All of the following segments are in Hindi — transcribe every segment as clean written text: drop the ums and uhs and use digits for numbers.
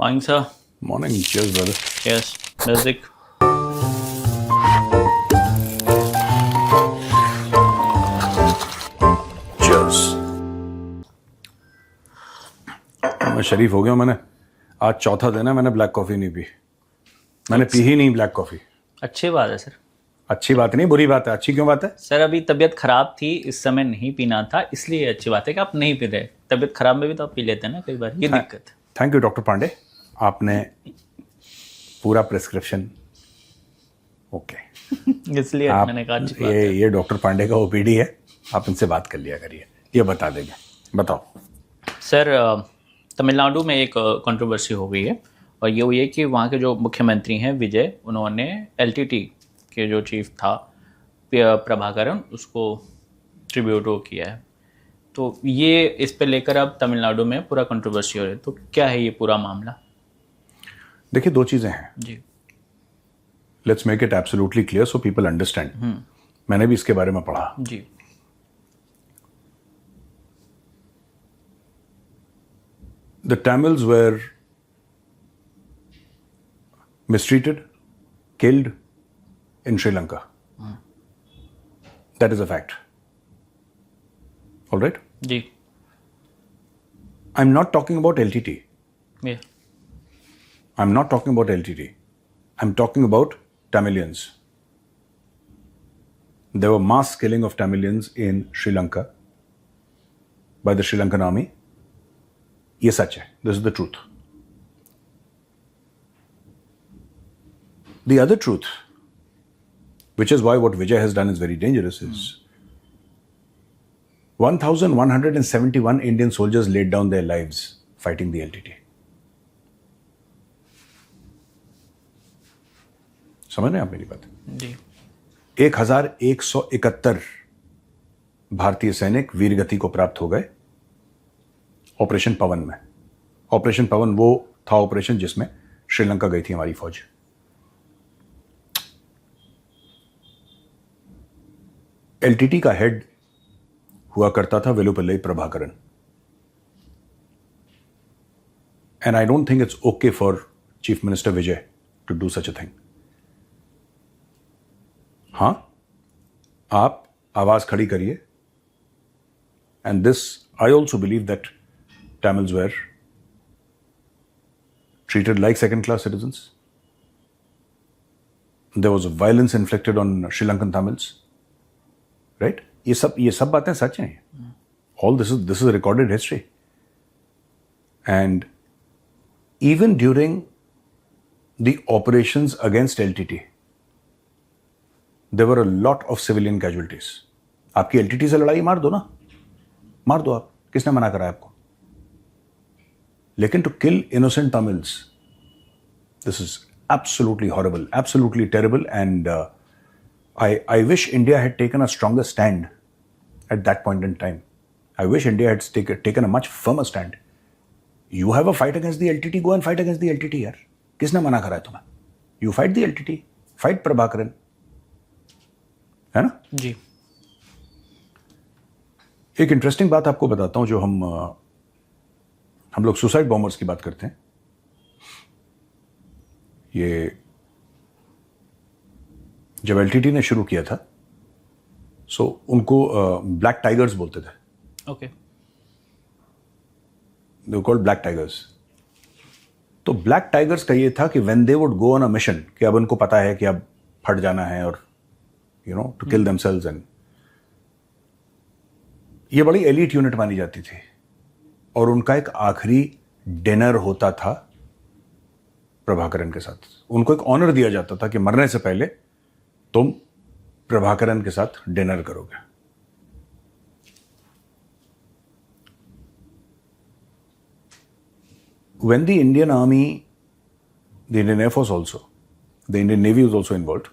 Morning, sir. Morning. Cheers, brother. Yes, music. Cheers. मैं शरीफ हो गया. मैंने आज चौथा दिन है, मैंने ब्लैक कॉफ़ी नहीं पी. मैंने पी ही नहीं ब्लैक कॉफ़ी. अच्छी बात है सर. अच्छी बात नहीं, बुरी बात है. अच्छी क्यों बात है? सर अभी तबीयत खराब थी, इस समय नहीं पीना था, इसलिए अच्छी बात है कि आप नहीं पी रहे. तबीयत खराब में भी तो आप पी लेते हैं ना कई बार, ये दिक्कत है. थैंक यू डॉक्टर पांडे, आपने पूरा प्रिस्क्रिप्शन. ओके. इसलिए आप मैंने कहा अच्छी बात है. ये डॉक्टर पांडे का ओपीडी है, आप इनसे बात कर लिया करिए, ये बता देंगे. बताओ सर तमिलनाडु में एक कंट्रोवर्सी हो गई है, और ये हुई है कि वहाँ के जो मुख्यमंत्री हैं विजय, उन्होंने एलटीटी के जो चीफ था प्रभाकरन, उसको ट्रिब्यूट किया है. तो ये इस पे लेकर अब तमिलनाडु में पूरा कंट्रोवर्सी हो रही है. तो क्या है ये पूरा मामला? देखिए, दो चीज़ें हैं. जी. Let's make it absolutely clear so people understand. मैंने भी इसके बारे में पढ़ा. जी. The Tamils were mistreated, killed in Sri Lanka. That is a fact. All right? Ji. I'm not talking about LTT. Yeah. I'm not talking about LTT. I'm talking about Tamilians. There were mass killing of Tamilians in Sri Lanka by the Sri Lankan army. ये सच है. This is the truth. The other truth, which is why what Vijay has done is very dangerous, is 1,171 Indian soldiers laid down their lives fighting the LTT. समझ रहे हैं आप मेरी बात? जी. 1,171 भारतीय सैनिक वीरगति को प्राप्त हो गए ऑपरेशन पवन में. ऑपरेशन पवन वो था ऑपरेशन जिसमें श्रीलंका गई थी हमारी फौज. एलटीटी का हेड हुआ करता था Velupillai Prabhakaran. And I don't think it's okay for chief minister Vijay to do such a thing. हाँ, आप आवाज खड़ी करिए. And this I also believe that Tamils were treated like second-class citizens. There was violence inflicted on Sri Lankan Tamils. Right? ये सब बातें सच हैं. All this is recorded history. And even during the operations against LTT, there were a lot of civilian casualties. आपकी LTT से लड़ाई मार दो ना, मार दो आप. किसने मना करा आपको? लेकिन to kill innocent Tamils, this is absolutely horrible, absolutely terrible, and I wish India had taken a stronger stand at that point in time. I wish India had taken a much firmer stand. You have a fight against the LTT, go and fight against the LTT यार. किसने मना करा है तुम्हें? You fight the LTT, fight Prabhakaran, है ना? जी. एक इंटरेस्टिंग बात आपको बताता हूं. जो हम लोग सुसाइड बॉम्बर्स की बात करते हैं. ये जब एलटीटी ने शुरू किया था, सो उनको ब्लैक टाइगर्स बोलते थे. Okay. They were called black tigers. तो ब्लैक टाइगर्स का ये था कि when they would go on a mission, कि अब उनको पता है कि अब फट जाना है और टू किल देमसेल्व्स, एंड ये बड़ी एलीट यूनिट मानी जाती थी. और उनका एक आखिरी डिनर होता था प्रभाकरन के साथ. उनको एक ऑनर दिया जाता था कि मरने से पहले तुम प्रभाकरन के साथ डिनर करोगे. When the Indian Army, the Indian Air Force also, the Indian Navy was also involved,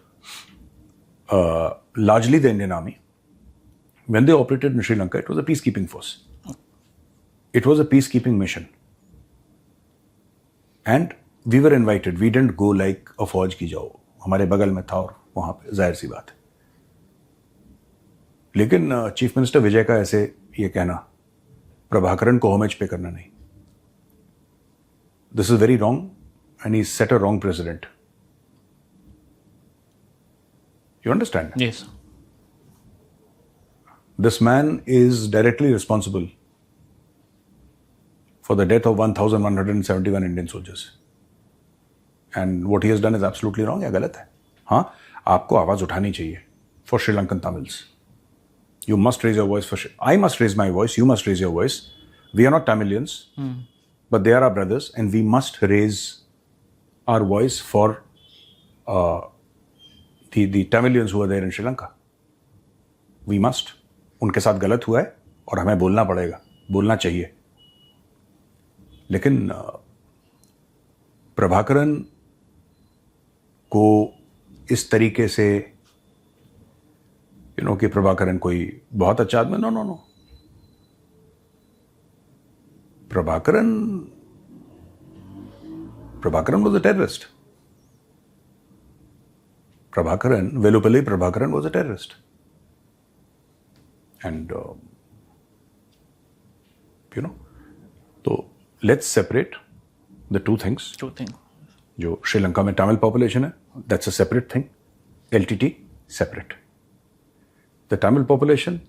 largely the Indian Army, when they operated in Sri Lanka, it was a peacekeeping force. It was a peacekeeping mission. And we were invited. We didn't go like a फौज की जाओ, हमारे बगल में था और वहां पे जाहिर सी बात है. लेकिन चीफ मिनिस्टर विजय का ऐसे ये कहना, प्रभाकरन को होमेज पे करना नहीं. this is very wrong, and he's set a wrong precedent. You understand? Yes. This man is directly responsible for the death of 1,171 Indian soldiers. And what he has done is absolutely wrong. या गलत है. हाँ, आपको आवाज उठानी चाहिए for Sri Lankan Tamils. You must raise your voice for. I must raise my voice. You must raise your voice. We are not Tamilians, but they are our brothers, and we must raise our voice for the Tamilians who are there in Sri Lanka. We must. उनके साथ गलत हुआ है और हमें बोलना पड़ेगा, बोलना चाहिए. लेकिन प्रभाकरन को इस तरीके से कि प्रभाकरन कोई बहुत अच्छा आदमी, no. Prabhakaran was a terrorist. Velupalli Prabhakaran was a terrorist. And, so let's separate the two things. जो श्रीलंका में Tamil population है, that's a separate thing. LTT, separate. The Tamil population,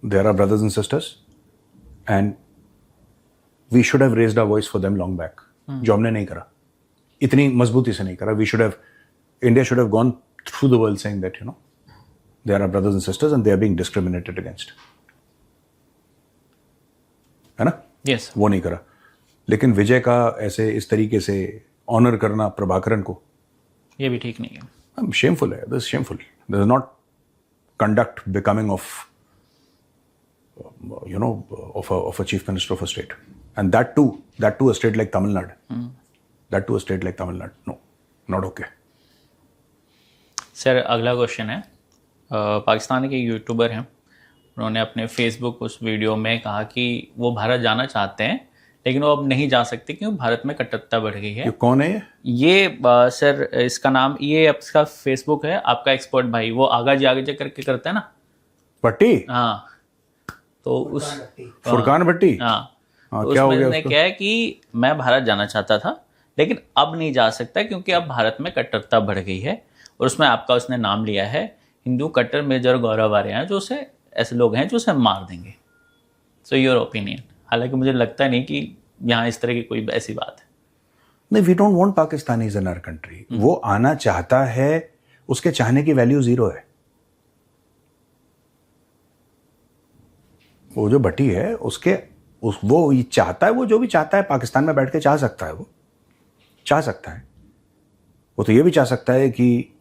they are our brothers and sisters, and we should have raised our voice for them long back. जो हमने नहीं करा, इतनी मजबूती से नहीं करा. India should have gone through the world saying that, they are our brothers and sisters and they are being discriminated against. है ना? Yes. वो नहीं करा. लेकिन विजय का ऐसे इस तरीके से ऑनर करना प्रभाकरन को, ये भी ठीक नहीं है. Shameful है. This is shameful. This is not conduct becoming of of a chief minister of a state, and that too a state like Tamil Nadu. No, not okay. Sir अगला क्वेश्चन है, पाकिस्तान के यूट्यूबर हैं, उन्होंने अपने फेसबुक उस वीडियो में कहा कि वो भारत जाना चाहते हैं लेकिन वो अब नहीं जा सकते क्योंकि भारत में कट्टरता बढ़ गई है. ये कौन है ये सर इसका नाम, ये आपका फेसबुक है, आपका एक्सपर्ट भाई, वो आगा जी करके करता है ना, भट्टी. हाँ, तो उस फुरकान भट्टी. हाँ, तो क्या हो उसमें गया उसने क्या है कि मैं भारत जाना चाहता था लेकिन अब नहीं जा सकता क्योंकि अब भारत में कट्टरता बढ़ गई है. और उसमें आपका उसने नाम लिया है हिंदू कट्टर मेजर गौरव आर्य हैं, जो उसे ऐसे लोग हैं जो उसे मार देंगे. So your opinion. हालांकि मुझे लगता नहीं कि यहाँ इस तरह की कोई ऐसी बात है. नहीं, we don't want Pakistanis in our country. वो आना चाहता है, उसके चाहने की वैल्यू जीरो है. वो जो भट्टी है वो ये चाहता है, वो जो भी चाहता है पाकिस्तान में बैठ के चाह सकता है. वो चाह सकता है. वो तो ये भी चाह सकता है कि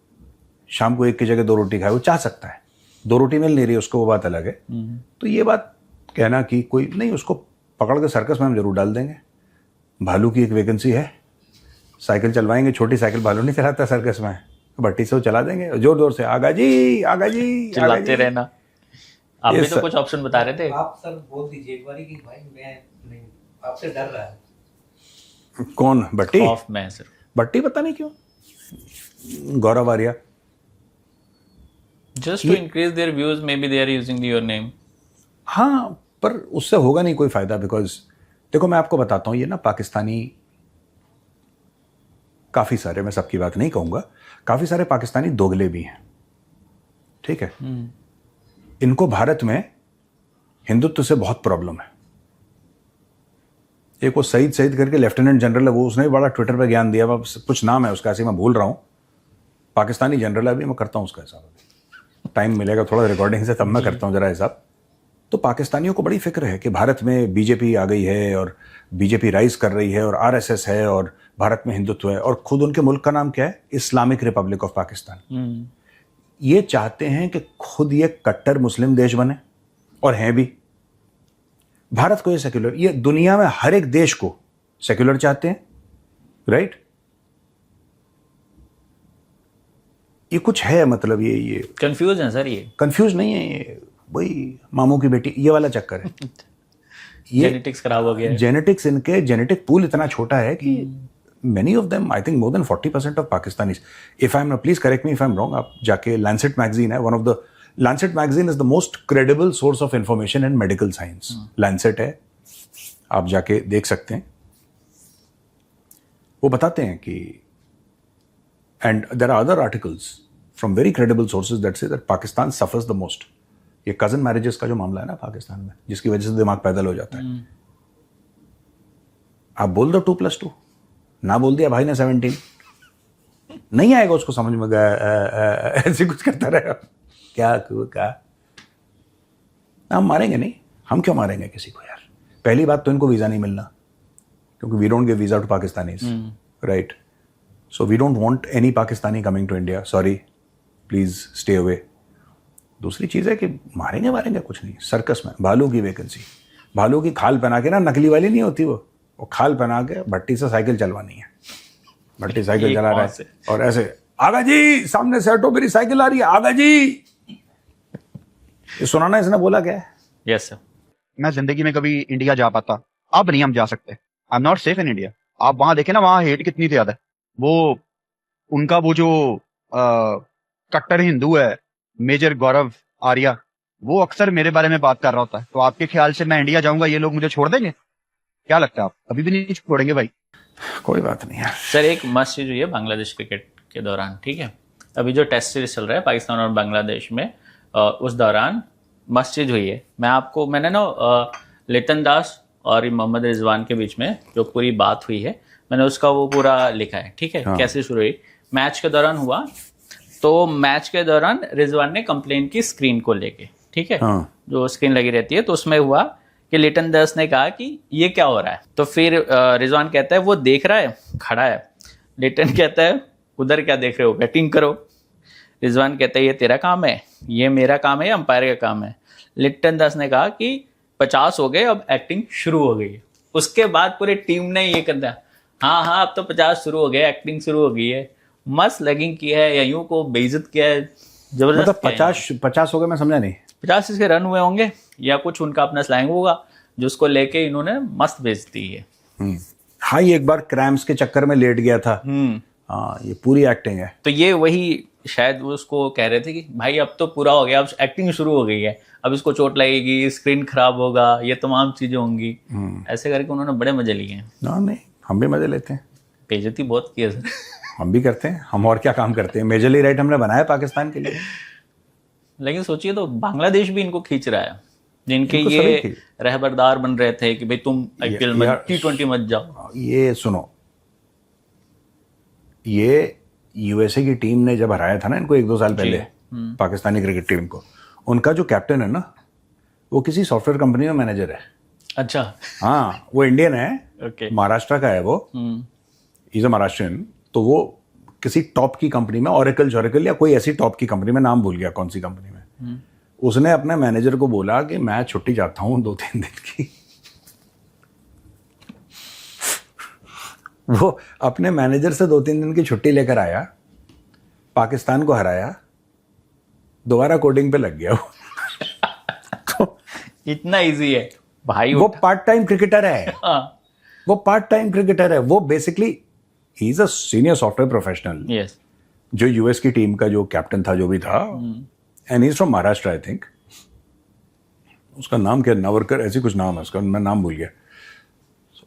शाम को एक की जगह 2 रोटी खाए. वो चाह सकता है. 2 रोटी मिल नहीं रही उसको, वो बात अलग है. तो ये बात कहना कि कोई नहीं, उसको पकड़ के सर्कस में हम जरूर डाल देंगे. भालू की एक वैकेंसी है, साइकिल चलवाएंगे. छोटी साइकिल भालू नहीं चलाता सर्कस में, भट्टी से वो चला देंगे जोर जोर से. आगा जी चिल्लाते रहना. आप भी तो कुछ ऑप्शन बता रहे थे. आप सर बोल दीजिए एक बार कि भाई मैं नहीं, आपसे डर रहा है. कौन भट्टी? ऑफ में सर भट्टी पता नहीं क्यों. Gaurav Arya. Just to increase their views maybe they are using your name. हाँ, पर उससे होगा नहीं कोई फायदा. बिकॉज देखो मैं आपको बताता हूँ, ये ना पाकिस्तानी काफी सारे, मैं सबकी बात नहीं कहूंगा, काफी सारे पाकिस्तानी दोगले भी हैं. ठीक है. इनको भारत में हिंदुत्व से बहुत प्रॉब्लम है. एक वो सईद करके लेफ्टिनेंट जनरल है, वो उसने भी बड़ा ट्विटर पे ज्ञान दिया. कुछ नाम है उसका, ऐसे मैं भूल रहा हूँ. पाकिस्तानी जनरल है. अभी मैं करता हूँ उसका हिसाब. टाइम मिलेगा थोड़ा रिकॉर्डिंग से, तब मैं करता हूँ जरा हिसाब. तो पाकिस्तानियों को बड़ी फिक्र है कि भारत में बीजेपी आ गई है और बीजेपी राइज कर रही है और आरएसएस है और भारत में हिंदुत्व है. और खुद उनके मुल्क का नाम क्या है? Islamic Republic of Pakistan. ये चाहते हैं कि खुद ये कट्टर मुस्लिम देश बने, और हैं भी. भारत को ये सेक्युलर, ये दुनिया में हर एक देश को सेक्युलर चाहते हैं. राइट. ये कुछ है, मतलब ये कंफ्यूज है सर. ये कंफ्यूज नहीं है, ये वही मामू की बेटी ये वाला चक्कर है. ये जेनेटिक्स खराब हो गया है. जेनेटिक्स, इनके जेनेटिक पूल इतना छोटा है कि many of them, I think more than 40% of Pakistanis, please correct me if I'm wrong, आप जाके Lancet magazine है, Lancet magazine is the most credible source of information in medical science. Lancet है, आप जाके देख सकते हैं. वो बताते हैं कि and there are other articles from very credible sources that say that Pakistan suffers the most. ये कजन मैरिजेस का जो मामला है ना पाकिस्तान में, जिसकी वजह से दिमाग पैदल हो जाता है. आप बोल दो 2+2, ना बोल दिया भाई ने 17, नहीं आएगा उसको समझ में. ऐसे कुछ करता रहेगा, क्या हम मारेंगे नहीं. हम क्यों मारेंगे किसी को यार. पहली बात तो इनको वीजा नहीं मिलना, क्योंकि we don't give visa to Pakistanis, right. So we don't want any Pakistani coming to India. Sorry, please stay away. दूसरी चीज है कि मारेंगे कुछ नहीं. सर्कस में भालू की वैकेंसी, भालू की खाल पहना के ना, नकली वाली नहीं होती वो खाल पहना के भट्टी से साइकिल चलवानी है. भट्टी साइकिल चला रहा है और ऐसे, आगा जी सामने से हटो, मेरी साइकिल आ रही है, आगा जी. ये सुनाना इसने बोला क्या है? Yes sir. मैं जिंदगी में कभी इंडिया जा पाता, अब नहीं हम जा सकते. आई am not safe in India. आप वहां देखे ना, वहां हेट कितनी ज्यादा है. वो उनका वो जो कट्टर हिंदू है मेजर गौरव आर्या, वो अक्सर मेरे बारे में बात कर रहा होता है. तो आपके ख्याल से मैं इंडिया जाऊंगा, ये लोग मुझे छोड़ देंगे? क्या लगता है, आप अभी भी नहीं छोड़ेंगे भाई? कोई बात नहीं यार. सर एक मस्त चीज हुई है बांग्लादेश क्रिकेट के दौरान, ठीक है. अभी जो टेस्ट सीरीज चल रहा है पाकिस्तान और बांग्लादेश में, उस दौरान मस्त चीज हुई है. मैंने ना लिटन दास और मोहम्मद रिजवान के बीच में जो पूरी बात हुई है, मैंने उसका वो पूरा लिखा है, ठीक है. हाँ. कैसे शुरू हुई, मैच के दौरान हुआ. तो मैच के दौरान रिजवान ने कंप्लेन की स्क्रीन को लेके, ठीक है. हाँ. जो स्क्रीन लगी रहती है, तो उसमें हुआ कि लिटन दास ने कहा कि ये क्या हो रहा है. तो फिर रिजवान कहता है वो देख रहा है, खड़ा है. लिटन कहता है उधर क्या देख रहे हो, बैटिंग करो. रिजवान कहता है ये तेरा काम है, ये मेरा काम है, अंपायर का काम है. लिटन दास ने कहा कि 50 हो गए, अब एक्टिंग शुरू हो गई है. उसके बाद पूरी टीम ने ये कर दिया, हाँ अब तो 50 शुरू हो गए, एक्टिंग शुरू हो गई है. मस्त लगिंग की है, या यूं को बेइज्जत किया है, जबरदस्त. मतलब 50 हो गए, मैं समझा नहीं. 50 इसके रन हुए होंगे, या कुछ उनका अपना स्लैंग होगा जिसको लेके इन्होंने मस्त बेइज्जती है. हाँ, ये एक बार क्रैम्स के चक्कर में लेट गया था. हाँ, ये पूरी एक्टिंग है. तो ये वही शायद वो उसको कह रहे थे कि भाई अब तो पूरा हो गया, अब एक्टिंग शुरू हो गई है, अब इसको चोट लगेगी, स्क्रीन खराब होगा, ये तमाम चीजें होंगी. ऐसे करके उन्होंने बड़े मजे लिए हैं. नहीं, हम भी मजे लेते हैं. बेइज्जती बहुत की है सर. हम भी करते हैं. हम और क्या काम करते हैं. मेजरली राइट हमने बनाया पाकिस्तान के लिए. लेकिन सोचिए तो बांग्लादेश भी इनको खींच रहा है, जिनके इनको ये सभी रहबरदार बन रहे थे कि भाई तुम IPL में यार, T20 मत जाओ. ये सुनो, ये यूएसए की टीम ने जब हराया था ना इनको 1-2 साल पहले, पाकिस्तानी क्रिकेट टीम को, उनका जो कैप्टन है ना, वो किसी सॉफ्टवेयर कंपनी में मैनेजर है. अच्छा. हाँ, वो इंडियन है. ओके. महाराष्ट्र का है वो. Is a Maharashtrian. तो वो किसी टॉप की कंपनी में, ऑरेकल या कोई ऐसी टॉप की कंपनी में, नाम भूल गया कौन सी कंपनी में, उसने अपने मैनेजर को बोला कि मैं छुट्टी चाहता हूं 2-3 दिन की. वो अपने मैनेजर से 2-3 दिन की छुट्टी लेकर आया, पाकिस्तान को हराया, दोबारा कोडिंग पे लग गया वो. तो इतना इजी है भाई. वो पार्ट टाइम क्रिकेटर है. वो पार्ट टाइम क्रिकेटर है. वो basically he is a senior software professional. Yes. जो यूएस की टीम का जो कैप्टन था, जो भी था, and he is from Maharashtra I think. उसका नाम क्या, नवरकर ऐसी कुछ नाम है उसका, मैं नाम भूल गया.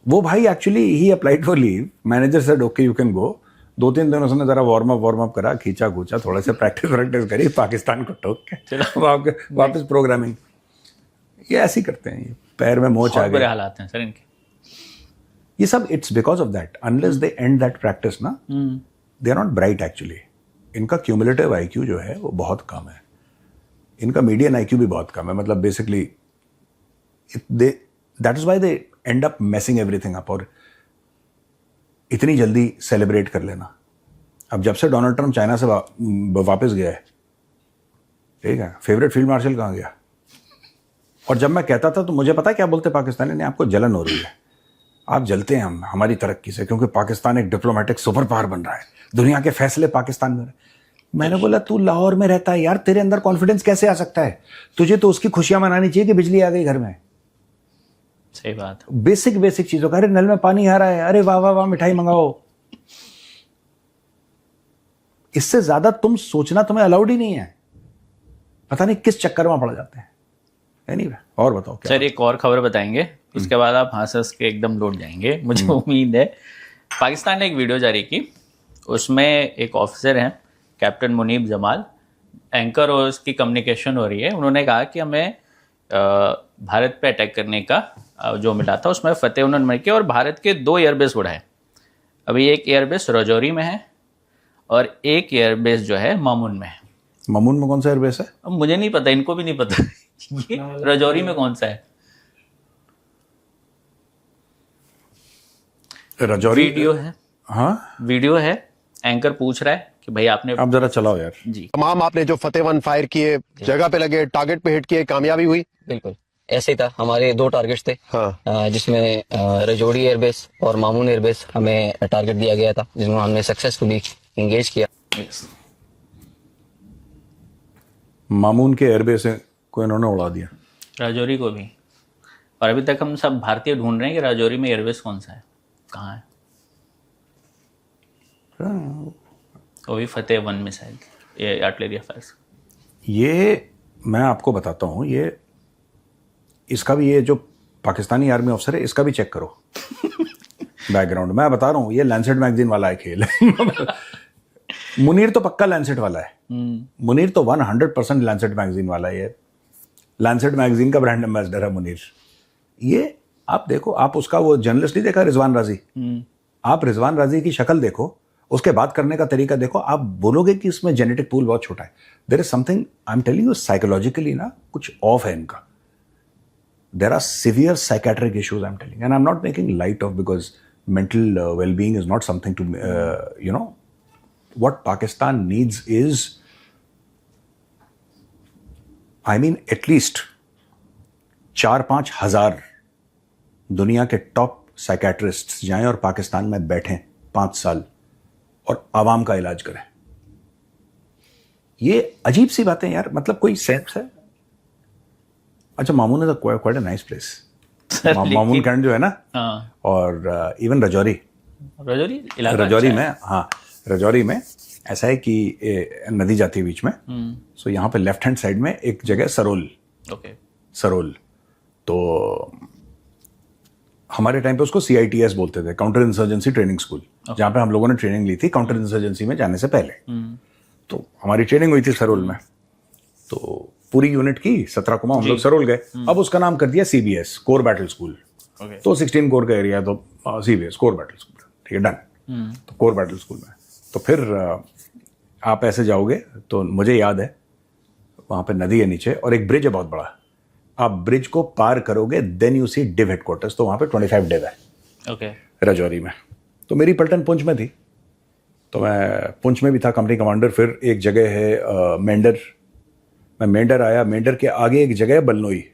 वो भाई actually he applied for leave. Manager said okay you can go. 2-3 दिन उसने जरा वार्म अप करा, खींचा खूचा, थोड़ा सा प्रैक्टिस करी, पाकिस्तान को ठोक के वापस प्रोग्रामिंग. ये ऐसे ही करते हैं. ये पैर में मोच आ बहुत बुरे गए. हालात हैं सर इनके. ये सब it's because of that. Unless they and that practice ना, they are not bright actually. इनका क्यूमुलेटिव IQ जो है वो बहुत कम है. इनका मीडियन IQ भी बहुत कम है. मतलब basically that is why they end up messing everything up. और इतनी जल्दी सेलिब्रेट कर लेना. अब जब से डोनाल्ड ट्रम्प चाइना से वापस गया है, ठीक है, फेवरेट फील्ड मार्शल कहाँ गया? और जब मैं कहता था तो मुझे पता है क्या बोलते पाकिस्तानी ने, आपको जलन हो रही है, आप जलते हैं हमारी तरक्की से, क्योंकि पाकिस्तान एक डिप्लोमेटिक सुपर पावर बन रहा है, दुनिया के फैसले पाकिस्तान में. मैंने बोला तू लाहौर में रहता है यार, तेरे अंदर कॉन्फिडेंस कैसे आ सकता है? तुझे तो उसकी खुशियां मनानी चाहिए कि बिजली आ गई घर में. सही बात. बेसिक चीजों का, अरे नल में पानी आ रहा है, अरे वाह वाह वाह मिठाई मंगाओ. इससे ज्यादा तुम सोचना तुम्हें अलाउड ही नहीं है. पता नहीं किस चक्कर में पड़ जाते हैं. एनीवे, और बताओ क्या? सर एक और खबर बताएंगे, उसके बाद आप हंस के एकदम लौट जाएंगे, मुझे उम्मीद है. पाकिस्तान ने एक वीडियो जारी की, उसमें एक ऑफिसर हैं कैप्टन मुनीब जमाल, एंकर और उसकी कम्युनिकेशन हो रही है। उन्होंने कहा कि हमें भारत पे अटैक करने का जो मिला था उसमें फतेह उन्होंने मिल के और भारत के 2 एयरबेस उड़ाए। अभी एक एयरबेस रजौरी में है और एक एयरबेस जो है मामून में है। मामून में कौन सा एयरबेस है? अब मुझे नहीं पता, इनको भी नहीं पता ये रजौरी में कौन सा है। रजौरी वीडियो है, हाँ वीडियो है, एंकर पूछ रहा है कि भाई आपने आप जरा चलाओ यार। जी तमाम आपने जो फतेह वन फायर किए, जगह पे लगे, टारगेट पे हिट किए, कामयाबी हुई? बिल्कुल ऐसे ही था। हमारे 2 टारगेट्स थे, हाँ। जिसमें रजौरी एयरबेस और मामून एयरबेस हमें टारगेट दिया गया था, जिसमें हमने सक्सेसफुली इंगेज किया। मामून के एयरबेस को इन्होंने उड़ा दिया। राजौरी को भी। और अभी तक हम सब भारतीय ढूंढ रहे हैं कि राजौरी में एयरबेस कौन सा है, कहाँ है। वो भी फतेह वन में शायद, ये आर्टिलरी अफेयर्स। ये मैं आपको बताता हूँ, ये इसका भी, ये जो पाकिस्तानी आर्मी ऑफिसर है इसका भी चेक करो बैकग्राउंड। मैं बता रहा हूँ ये लैंसेट मैगजीन वाला है खेल मुनीर तो पक्का लैंसेट वाला है। मुनीर तो 100% लैंसेट मैगजीन वाला है। ये लैंसेट मैगजीन का ब्रांड एम्बेसडर है मुनीर। ये आप देखो, आप उसका वो जर्नलिस्ट नहीं देखा रिजवान राजी, आप रिजवान राजी की शक्ल देखो, उसके बात करने का तरीका देखो, आप बोलोगे कि इसमें जेनेटिक पूल बहुत छोटा है। There is something, I am telling you, psychologically ना कुछ ऑफ है इनका। There are severe psychiatric issues, I am telling, and I am not making light of, because mental well-being is not something to you know, what Pakistan needs is, I mean, at least 4-5 हजार दुनिया के टॉप साइकेट्रिस्ट्स जाएं और पाकिस्तान में बैठें 5 साल और आवाम का इलाज करें। ये अजीब सी बातें यार, मतलब कोई सेंस है? अच्छा, Mamun is quite a nice place. Mamun cantt जो है ना, और इवन रजौरी रजौरी में, हाँ रजौरी में ऐसा है कि नदी जाती है बीच में, सो यहाँ पे लेफ्ट हैंड साइड में एक जगह सरोल, सरोल, तो हमारे टाइम पे उसको CITS बोलते थे, काउंटर इंसर्जेंसी ट्रेनिंग स्कूल, जहाँ पे हम लोगों ने ट्रेनिंग ली थी काउंटर इंसर्जेंसी में जाने से पहले। तो हमारी ट्रेनिंग हुई थी सरोल में, तो पूरी यूनिट की 17 को हम लोग सरोल गए। अब उसका नाम कर दिया CBS, कोर बैटल स्कूल। तो 16 कोर का एरिया, तो CBS कोर बैटल स्कूल, ठीक है, डन। तो कोर बैटल स्कूल में तो फिर आप ऐसे जाओगे तो मुझे याद है वहाँ पे नदी है नीचे और एक ब्रिज है बहुत बड़ा, आप ब्रिज को पार करोगे then you see div headquarters, तो वहाँ पे 25 डिव है रजौरी में। तो मेरी पलटन पुंछ में थी, तो मैं पुंछ में भी था कंपनी कमांडर। फिर एक जगह है मेंढर, मैं मेंढर आया, मेंढर के आगे एक जगह है बलनोई,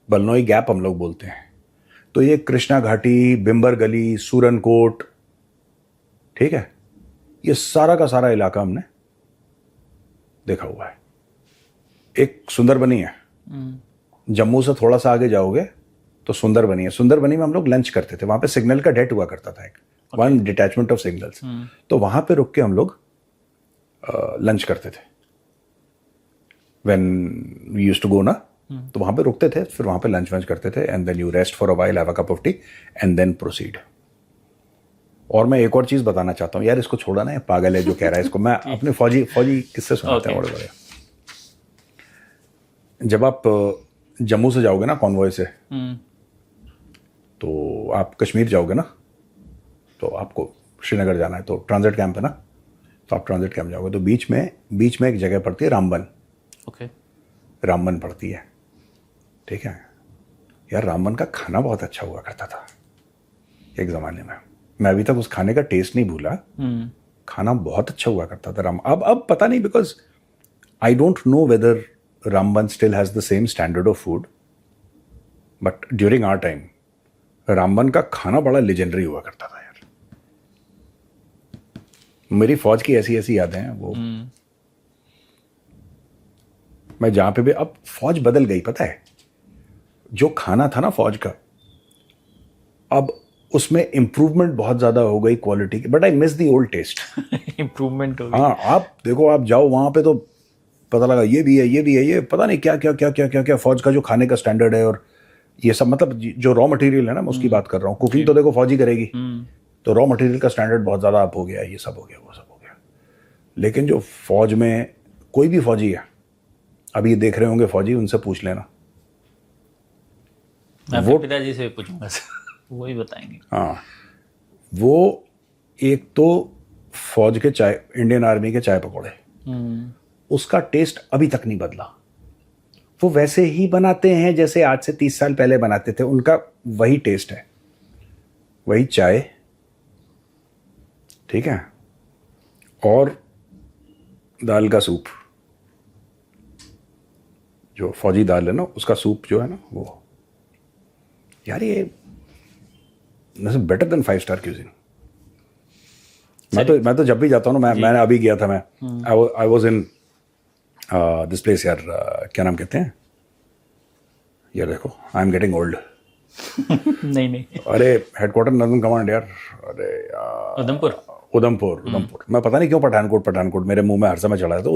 बलनोई गैप हम लोग बोलते हैं। तो ये कृष्णा घाटी, बिम्बर गली, सूरनकोट, ठीक है, ये सारा का सारा इलाका हमने देखा हुआ है। एक सुंदरबनी है, जम्मू से थोड़ा सा आगे जाओगे तो सुंदरबनी है। सुंदरबनी में हम लोग लंच करते थे, वहां पे सिग्नल का डेट हुआ करता था, एक वन डिटैचमेंट ऑफ सिग्नल्स, तो वहां पे रुक के हम लोग लंच करते थे। When we used to go ना, तो वहां पे रुकते थे, फिर वहां पे लंच वंच करते थे, and then you rest for a while, have a cup of tea and then proceed. और मैं एक और चीज बताना चाहता हूँ यार, इसको छोड़ा ना, ये पागल है जो कह रहा है इसको। मैं अपने फौजी किससे सुनाते हैं बड़े बड़े। जब आप जम्मू से जाओगे ना कॉन्वॉय से, तो आप कश्मीर जाओगे ना, तो आपको श्रीनगर जाना है, तो ट्रांजिट कैंप है ना, तो आप ट्रांजिट कैंप जाओगे तो बीच में एक जगह पड़ती है रामबन। रामबन पड़ती है, ठीक है यार। रामबन का खाना बहुत अच्छा हुआ करता था एक जमाने में, मैं अभी तक उस खाने का टेस्ट नहीं भूला। खाना बहुत अच्छा हुआ करता था अब पता नहीं, because I don't know whether Ramban still has the same standard of food, but during our time Ramban का खाना बड़ा लेजेंडरी हुआ करता था यार। मेरी फौज की ऐसी यादें हैं वो। मैं जहां पे भी, अब फौज बदल गई, पता है, जो खाना था ना फौज का, अब उसमें इंप्रूवमेंट बहुत ज्यादा हो गई क्वालिटी की, but I miss the old taste. Improvement हो गई। हाँ, आप देखो, आप जाओ वहां पे तो पता लगा ये भी है, ये पता नहीं क्या फौज का जो खाने का स्टैंडर्ड है, और ये सब, मतलब जो रॉ मटेरियल है ना, मैं उसकी बात कर रहा हूँ। कुकिंग तो देखो फौजी करेगी, तो रॉ मटेरियल का स्टैंडर्ड बहुत ज़्यादा अप हो गया, ये सब हो गया, वो सब हो गया। लेकिन जो फौज में कोई भी फौजी है, अभी देख रहे होंगे फौजी, उनसे पूछ लेना, मैं अपने पिताजी से भी पूछूंगा वो ही बताएंगे। हाँ, वो एक तो फौज के चाय, इंडियन आर्मी के चाय पकौड़े, उसका टेस्ट अभी तक नहीं बदला। वो वैसे ही बनाते हैं जैसे आज से 30 साल पहले बनाते थे, उनका वही टेस्ट है, वही चाय, ठीक है, और दाल का सूप, जो फौजी दाल है ना, उसका सूप जो है ना, वो यार ये बेटर देन 5 स्टार क्यूजिन। मैं तो जब भी जाता हूँ ना, मैंने अभी गया था, मैं I was in this place यार, क्या नाम कहते हैं यार, देखो आई एम गेटिंग ओल्ड। नहीं अरे हेडक्वार्टर नॉर्दर्न कमांड यार, अरे यार उधमपुर। मैं पता नहीं क्यों पठानकोट मेरे मुंह में हर समय चढ़ा है, तो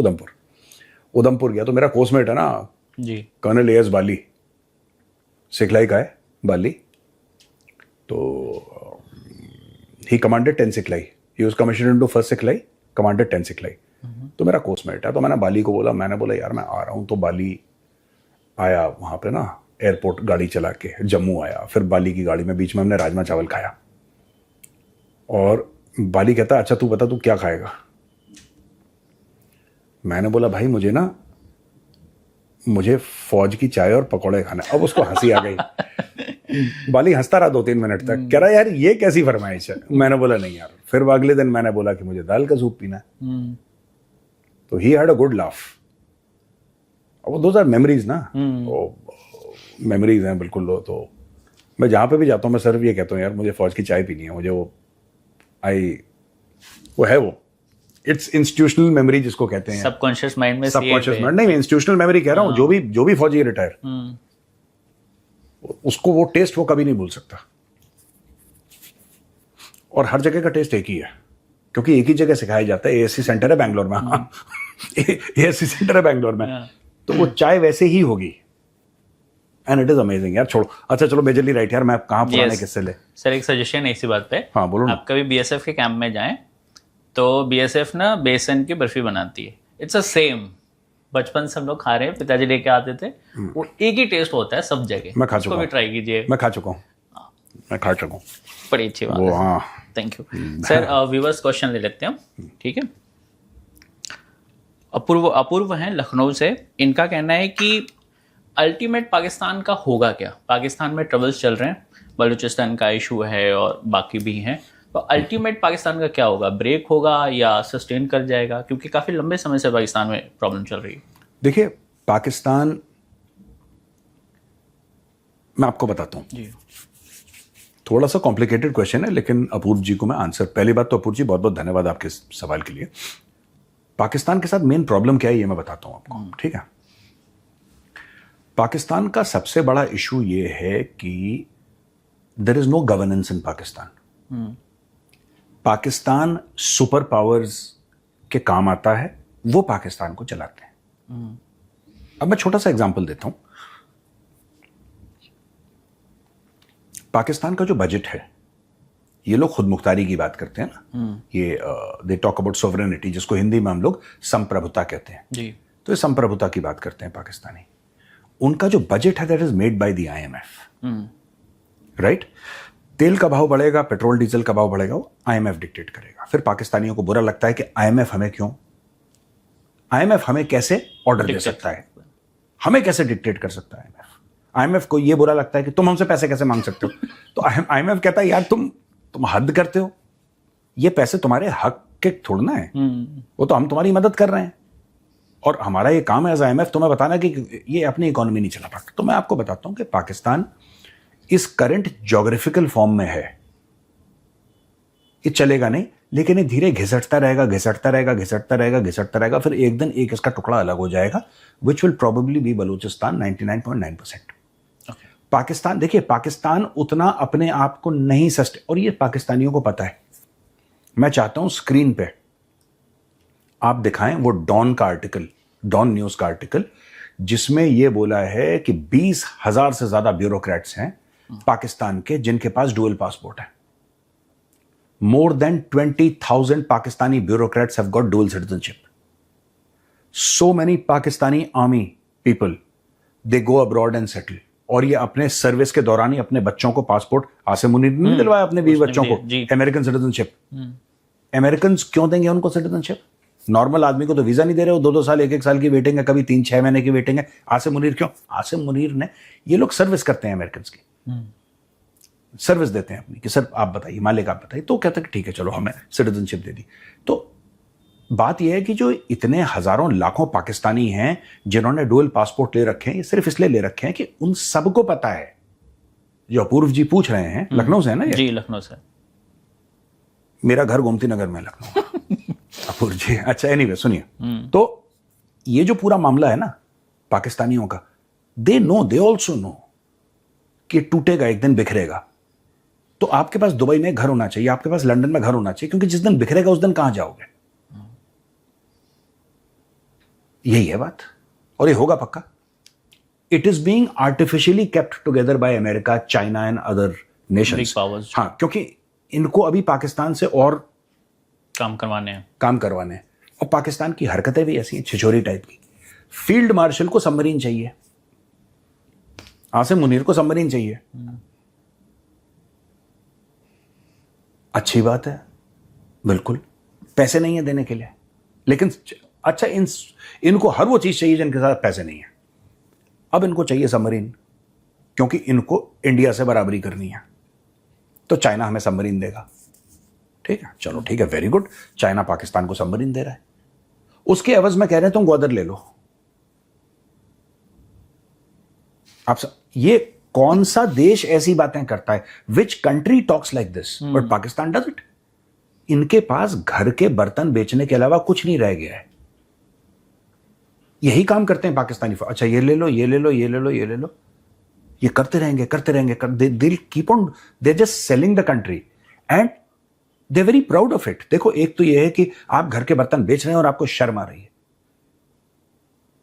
उधमपुर गया। तो मेरा कोर्समेट है ना जी, कर्नल एएस बाली, सिखलाई का है बाली, तो ही कमांडेड 10 सिखलाई, he was commissioned into 1st सिखलाई, कमांडेड 10 सिखलाई। तो मेरा कोर्समेट है, तो मैंने बाली को बोला, मैंने बोला यार मैं आ रहा हूँ। तो बाली आया वहाँ पे ना एयरपोर्ट, गाड़ी चला के जम्मू आया, फिर बाली की गाड़ी में बीच में हमने राजमा चावल खाया। और बाली कहता अच्छा तू बता तू क्या खाएगा। मैंने बोला भाई मुझे फौज की चाय और पकौड़े खाने। अब उसको हंसी आ गई। बाली हंसता रहा 2-3 मिनट तक, कह रहा यार ये कैसी फरमाइश है। मैंने बोला नहीं यार। फिर अगले दिन मैंने बोला कि मुझे दाल का सूप पीना है। तो he had a good laugh. वो दोज आर मेमोरीज ना, मेमोरीज हैं बिल्कुल। तो मैं जहाँ पे भी जाता हूँ मैं सिर्फ ये कहता हूँ यार मुझे फौज की चाय पीनी है, मुझे वो है वो इट्स इंस्टीट्यूशनल मेमोरी जिसको कहते हैं, सबकॉन्शियस माइंड में, सबकॉन्शियस माइंड नहीं, इंस्टीट्यूशनल मेमोरी कह रहा हूँ। जो भी फौजी रिटायर, उसको वो टेस्ट वो कभी नहीं भूल सकता। और हर जगह का टेस्ट एक ही है, क्योंकि एक ही जगह सिखाया जाता है। एएससी सेंटर है बैंगलोर में, हाँ एएससी सेंटर है बैंगलोर में, तो वो चाय वैसे ही होगी। एंड इट इज अमेजिंग यार। छोड़ो, अच्छा चलो मेजरली राइट यार, मैं कहाँ पुराने किस्से ले। सर एक सजेशन है इसी बात पे। हाँ बोलो ना। आप कभी बीएसएफ के कैंप में जाएं तो बीएसएफ ना बेसन की बर्फी बनाती है। इट्स अ सेम, बचपन से हम लोग खा रहे हैं, पिताजी लेके आते थे। वो एक ही टेस्ट होता है सब जगह। मैं खा चुका हूँ, ट्राई कीजिए। मैं खा चुका हूँ। बड़ी अच्छी बात वो है। हाँ, thank you sir. Viewers question ले लेते हैं, ठीक है। अपूर्व हैं लखनऊ से। इनका कहना है कि अल्टीमेट पाकिस्तान का होगा क्या। पाकिस्तान में ट्रबल्स चल रहे हैं, बलूचिस्तान का इशू है और बाकी भी हैं। तो अल्टीमेट पाकिस्तान का क्या होगा, ब्रेक होगा या सस्टेन कर जाएगा, क्योंकि काफ़ी लंबे समय से पाकिस्तान में प्रॉब्लम चल रही है। देखिए पाकिस्तान, मैं आपको बताता हूँ जी, थोड़ा सा कॉम्प्लिकेटेड क्वेश्चन है, लेकिन अपूर्व जी को मैं आंसर, पहली बात तो अपूर्व जी बहुत बहुत धन्यवाद आपके सवाल के लिए। पाकिस्तान के साथ मेन प्रॉब्लम क्या है ये मैं बताता हूँ आपको, ठीक है। पाकिस्तान का सबसे बड़ा इशू ये है कि there is no governance in Pakistan. Pakistan super powers के काम आता है, वो पाकिस्तान को चलाते हैं। अब मैं छोटा सा एग्जांपल देता हूं। पाकिस्तान का जो बजट है, ये लोग खुद मुख्तारी की बात करते हैं ना, ये दे टॉक अबाउट सोवरेनिटी, जिसको हिंदी में हम लोग संप्रभुता कहते हैं जी। तो ये संप्रभुता की बात करते हैं पाकिस्तानी। उनका जो बजट है that is made by the IMF, right. तेल का भाव बढ़ेगा, पेट्रोल डीजल का भाव बढ़ेगा, वो IMF डिक्टेट करेगा। फिर पाकिस्तानियों को बुरा लगता है कि IMF हमें क्यों, IMF हमें कैसे ऑर्डर दे सकता है, हमें कैसे डिक्टेट कर सकता है IMF को ये बुरा लगता है कि तुम हमसे पैसे कैसे मांग सकते हो। तो IMF कहता है यार तुम हद करते हो, ये पैसे तुम्हारे हक के थोड़ना है, वो तो हम तुम्हारी मदद कर रहे हैं और हमारा ये काम है एज IMF तुम्हें बताना कि ये अपनी इकोनॉमी नहीं चला पाता। तो मैं आपको बताता हूं कि पाकिस्तान इस करंट ज्योग्राफिकल फॉर्म में है, ये चलेगा नहीं, लेकिन ये धीरे घिसटता रहेगा, फिर एक दिन एक इसका टुकड़ा अलग हो जाएगा, which will probably be Balochistan 99.9%। Pakistan, देखिए पाकिस्तान उतना अपने आप को नहीं और ये पाकिस्तानियों को पता है। मैं चाहता हूं स्क्रीन पे आप दिखाएं वो डॉन का आर्टिकल, डॉन न्यूज का आर्टिकल, जिसमें यह बोला है कि 20,000 से ज्यादा ब्यूरोक्रेट्स हैं पाकिस्तान के जिनके पास डुअल पासपोर्ट है। more than 20,000 Pakistani bureaucrats have got dual citizenship. So many Pakistani army people, they go abroad and settle. और ये अपने सर्विस के दौरान ही अपने बच्चों को पासपोर्ट आसिम मुनीर ने नहीं दिलवाया अपने 20 बच्चों को अमेरिकन सिटीजनशिप. अमेरिकन क्यों देंगे उनको सिटीजनशिप? नॉर्मल आदमी को तो वीजा नहीं दे रहे हो. 2-2 साल 1-1 साल की वेटिंग है, कभी 3-6 महीने की वेटिंग है. आसिम मुनीर क्यों? आसिम मुनीर ने, ये लोग सर्विस करते हैं अमेरिकन की, सर्विस देते हैं अपनी कि सर आप बताइए, मालिक आप बताइए. तो कहते हैं कि ठीक है चलो हमें सिटीजनशिप दे दी. तो बात यह है कि जो इतने हजारों लाखों पाकिस्तानी हैं जिन्होंने डुअल पासपोर्ट ले रखे हैं, ये सिर्फ इसलिए ले रखे हैं कि उन सबको पता है. जो अपूर्व जी पूछ रहे हैं, लखनऊ से है ना ये? जी लखनऊ से. मेरा घर गोमती नगर में, लखनऊ. अपूर्व जी, अच्छा एनीवे सुनिए. तो ये जो पूरा मामला है ना पाकिस्तानियों का, दे ऑल्सो नो कि टूटेगा एक दिन, बिखरेगा. तो आपके पास दुबई में घर होना चाहिए, आपके पास लंदन में घर होना चाहिए, क्योंकि जिस दिन बिखरेगा उस दिन कहां जाओगे? यही है बात, और ये होगा पक्का. It is being artificially kept together by America, China and other Nations. हाँ, क्योंकि इनको अभी पाकिस्तान से और काम करवाने हैं. और पाकिस्तान की हरकतें भी ऐसी हैं छिछोरी टाइप की. फील्ड मार्शल को सबमरीन चाहिए, आसिम मुनीर को सबमरीन चाहिए. अच्छी बात है, बिल्कुल, पैसे नहीं है देने के लिए, लेकिन अच्छा इनको हर वो चीज चाहिए जिनके साथ पैसे नहीं है. अब इनको चाहिए सबमरीन, क्योंकि इनको इंडिया से बराबरी करनी है. तो चाइना हमें सबमरीन देगा. ठीक है, चलो ठीक है, वेरी गुड. चाइना पाकिस्तान को सबमरीन दे रहा है, उसके एवज में कह रहे हैं तुम ग्वादर ले लो. ये कौन सा देश ऐसी बातें करता है? Which country talks like this? But Pakistan does it. इनके पास घर के बर्तन बेचने के अलावा कुछ नहीं रह गया है. यही काम करते हैं पाकिस्तानी. अच्छा ये ले लो, ये ले लो, ये ले लो, ये ले लो, ये करते रहेंगे. दिल keep on, they just selling the country and they very proud of it. देखो, एक तो ये है कि आप घर के बर्तन बेच रहे हैं और आपको शर्म आ रही है,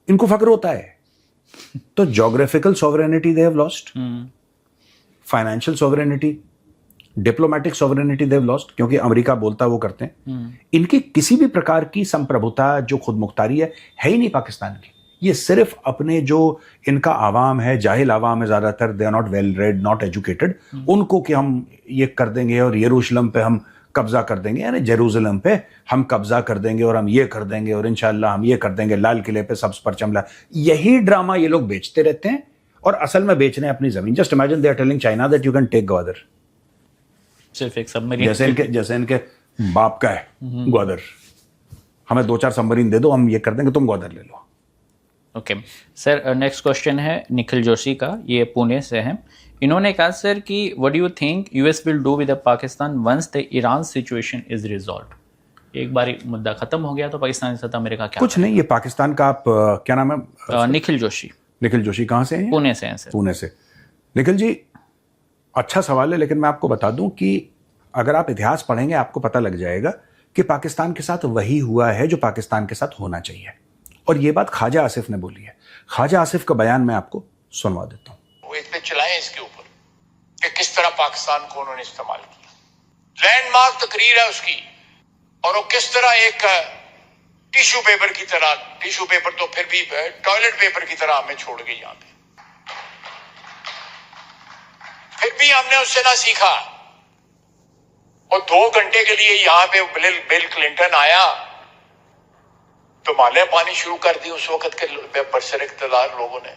इनको फक्र होता है. तो geographical sovereignty they have lost, financial sovereignty, diplomatic sovereignty they have lost, क्योंकि अमेरिका बोलता है वो करते हैं. इनकी किसी भी प्रकार की संप्रभुता, जो खुद मुख्तारी है ही नहीं पाकिस्तान की. ये सिर्फ अपने जो इनका आवाम है, जाहिल आवाम है ज्यादातर, they are not well read, not educated, उनको कि हम ये कर देंगे और यरूशलेम पे हम कब्जा कर देंगे, यानी जेरूसलम पे हम कब्जा कर देंगे और हम ये कर देंगे और इंशाल्लाह हम ये कर देंगे, लाल किले पे सब्ज परचम ला. यही ड्रामा ये लोग बेचते रहते हैं और असल में बेच रहे हैं अपनी जमीन. Just imagine they are telling China that you can take Gwadar. सिर्फ एक सबमरीन, जैसे इनके बाप का है ग्वादर, हमें 2-4 सबमरीन दे दो, हम ये कर देंगे, तुम ग्वादर ले लो. ओके सर, नेक्स्ट क्वेश्चन है निखिल जोशी का, ये पुणे से है. इन्होंने कहा सर कि what do you think US will do with Pakistan once the Iran situation is resolved? एक बार मुद्दा खत्म हो गया तो पाकिस्तान के साथ अमेरिका क्या कुछ नहीं. ये पाकिस्तान का आप क्या नाम है? निखिल जोशी. निखिल जोशी कहाँ से हैं? पुणे से हैं सर. पुणे से. निखिल जी, अच्छा सवाल है, लेकिन मैं आपको बता दूं कि अगर आप इतिहास पढ़ेंगे आपको पता लग जाएगा कि पाकिस्तान के साथ वही हुआ है जो पाकिस्तान के साथ होना चाहिए. और ये बात ख्वाजा आसिफ ने बोली है. ख्वाजा आसिफ का बयान मैं आपको सुनवा देता हूं. वो इतने चलाएं इसके ऊपर कि किस तरह पाकिस्तान को उन्होंने इस्तेमाल किया. लैंडमार्क तकरीर है उसकी, और वो किस तरह एक टिश्यू पेपर की तरह, टिश्यू पेपर तो फिर भी टॉयलेट पेपर की तरह हमें छोड़ गई यहाँ पे. फिर भी हमने उससे ना सीखा. और 2 घंटे के लिए यहाँ पे बिल क्लिंटन आया तो माले पानी शुरू कर दी उस वक्त के बरसर इख्तियार लोगों ने.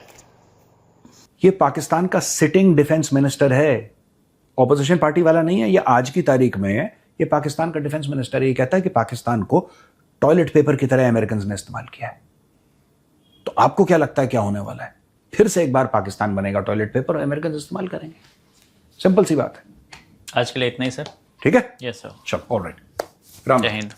ये पाकिस्तान का सिटिंग डिफेंस मिनिस्टर है, ऑपोजिशन पार्टी वाला नहीं है. ये आज की तारीख में है, ये पाकिस्तान का डिफेंस मिनिस्टर है. ये कहता है कि पाकिस्तान को टॉयलेट पेपर की तरह अमेरिकन ने इस्तेमाल किया है. तो आपको क्या लगता है क्या होने वाला है? फिर से एक बार पाकिस्तान बनेगा टॉयलेट पेपर और अमेरिकन इस्तेमाल करेंगे. सिंपल सी बात है. आज के लिए इतना ही सर. ठीक है, यस सर. चलो, ऑलराइट. राम जय हिंद.